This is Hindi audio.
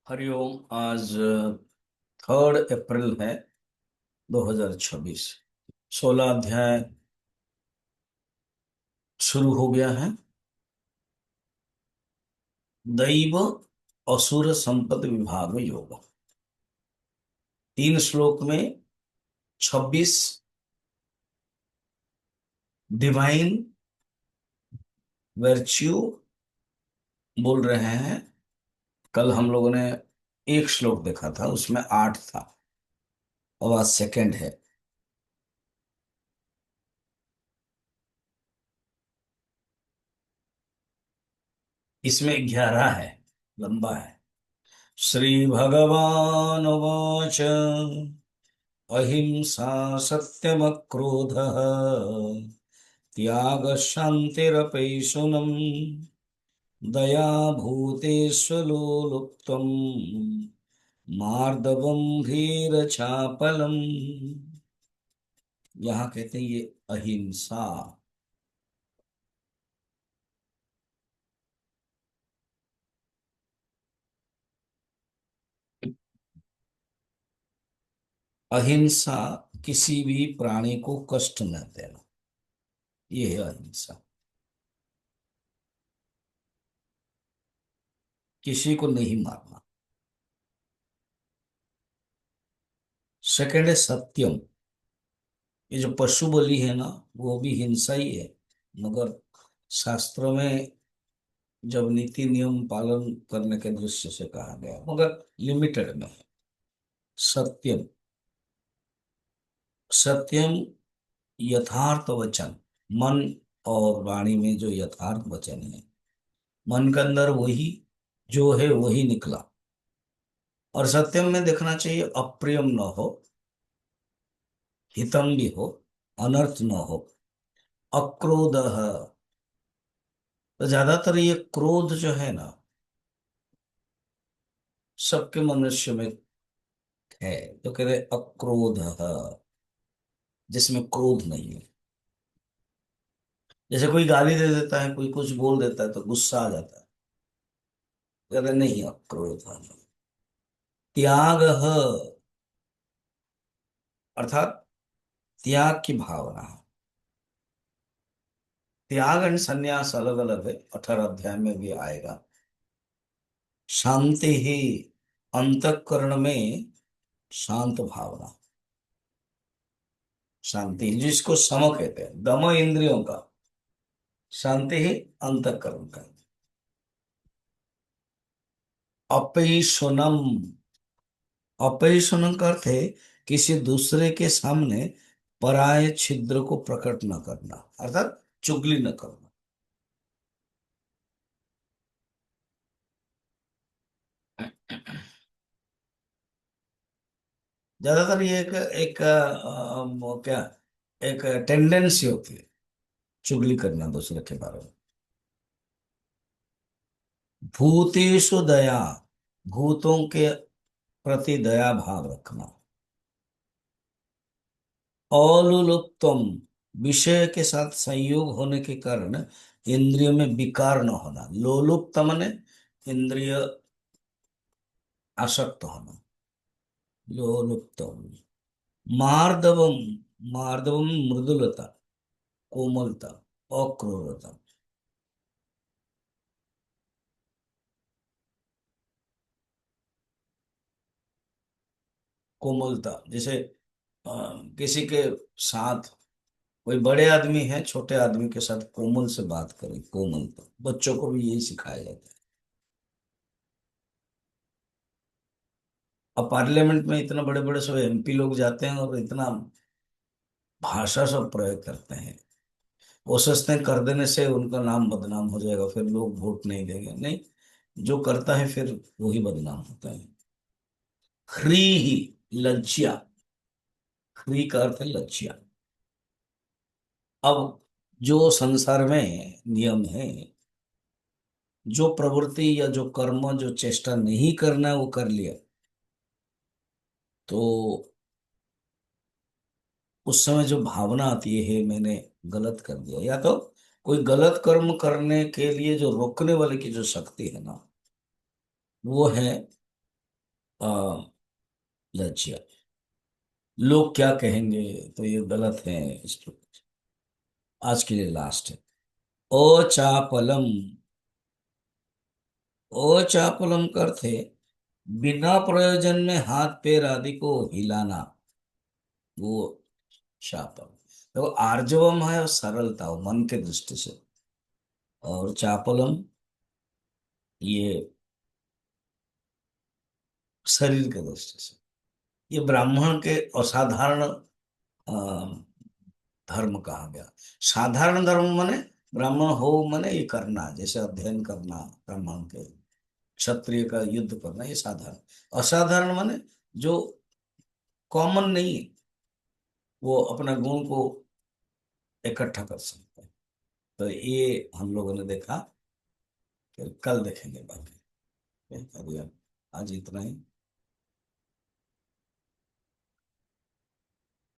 हरिओम। आज 3 अप्रैल है 2026। 16 अध्याय शुरू हो गया है। दैव असुर संपद विभाग योग। 3 श्लोक में 26 डिवाइन वर्च्यू बोल रहे हैं। कल हम लोगों ने एक श्लोक देखा था, उसमें 8 था। अब आज सेकंड है। इसमें 11 है, लंबा है। श्री भगवान उवाच अहिंसा सत्यमक्रोधः त्याग शान्तिरपैशुनम् दया भूतेषु लुप्तम् मार्दवम् धीरचापलम्। यहाँ कहते हैं ये अहिंसा। अहिंसा किसी भी प्राणी को कष्ट न देना, ये है अहिंसा। किसी को नहीं मारना। सेकंड है सत्यम। ये जो पशु बलि है ना, वो भी हिंसा ही है, मगर शास्त्रों में जब नीति नियम पालन करने के दृष्टि से कहा गया, मगर लिमिटेड में है। सत्यम। सत्यम यथार्थ वचन। मन और वाणी में जो यथार्थ वचन है, मन के अंदर वही जो है वही निकला। और सत्यम में देखना चाहिए अप्रियम न हो, हितम भी हो, अनर्थ न हो। अक्रोध। तो ज्यादातर ये क्रोध जो है ना, सबके मनुष्य में है। तो कह रहे अक्रोध, जिसमें क्रोध नहीं है। जैसे कोई गाली दे देता है, कोई कुछ बोल देता है तो गुस्सा आ जाता है। कह रहे नहीं, अक्रोध। त्याग अर्थात त्याग की भावना है। त्याग एंड संन्यास अलग अलग है, 18 अध्याय में भी आएगा। शांति ही अंतःकरण में शांत भावना। शांति जिसको सम कहते हैं, दम इंद्रियों का, शांति ही अंतःकरण का। अपैशुनम। अपैशुनम का अर्थ है किसी दूसरे के सामने पराये छिद्र को प्रकट न करना, अर्थात चुगली न करना। ज्यादातर ये एक वो क्या, एक टेंडेंसी होती है चुगली करना दूसरे के बारे में। भूतेषु दया। भूतों के प्रति दया भाव रखना। अलुलुप्तम। विषय के साथ संयोग होने के कारण इंद्रियों में विकार न होना। लोलुप्त माने इंद्रिय आसक्त होना। लोलुप्तम। मार्दवम। मार्दवम मृदुलता, कोमलता, अक्रूरता। कोमलता जैसे अ, किसी के साथ, कोई बड़े आदमी है छोटे आदमी के साथ कोमल से बात करे, कोमलता। बच्चों को भी यही सिखाया जाता है। अब पार्लियामेंट में इतना बड़े बड़े सब एमपी लोग जाते हैं और इतना भाषा सब प्रयोग करते हैं। वो सोचते हैं कर देने से उनका नाम बदनाम हो जाएगा, फिर लोग वोट नहीं देंगे। नहीं, जो करता है फिर वही बदनाम होता है। ह्री ही लज्जा। ह्री का अर्थ है लज्जा। अब जो संसार में नियम है, जो प्रवृत्ति या जो कर्म, जो चेष्टा नहीं करना है वो कर लिया, तो उस समय जो भावना आती है मैंने गलत कर दिया, या तो कोई गलत कर्म करने के लिए जो रोकने वाले की जो शक्ति है ना, वो है आ, लज्जा। लोग क्या कहेंगे, तो ये गलत है इसको। आज के लिए लास्ट है। ओ चापलम। ओ चापलम कर थे बिना प्रयोजन में हाथ पैर आदि को हिलाना, वो शापम। देखो आर्जवम है और सरलता, वो मन के दृष्टि से। और चापलम ये शरीर के दृष्टि से। ये ब्राह्मण के असाधारण धर्म कहा गया। साधारण धर्म माने ब्राह्मण हो माने ये करना, जैसे अध्ययन करना ब्राह्मण के, क्षत्रिय का युद्ध करना, ये साधारण। असाधारण माने जो कॉमन नहीं है, वो अपना गुण को इकट्ठा कर सकते हैं। तो ये हम लोगों ने देखा, फिर कल देखेंगे बाकी। अभी आज इतना ही।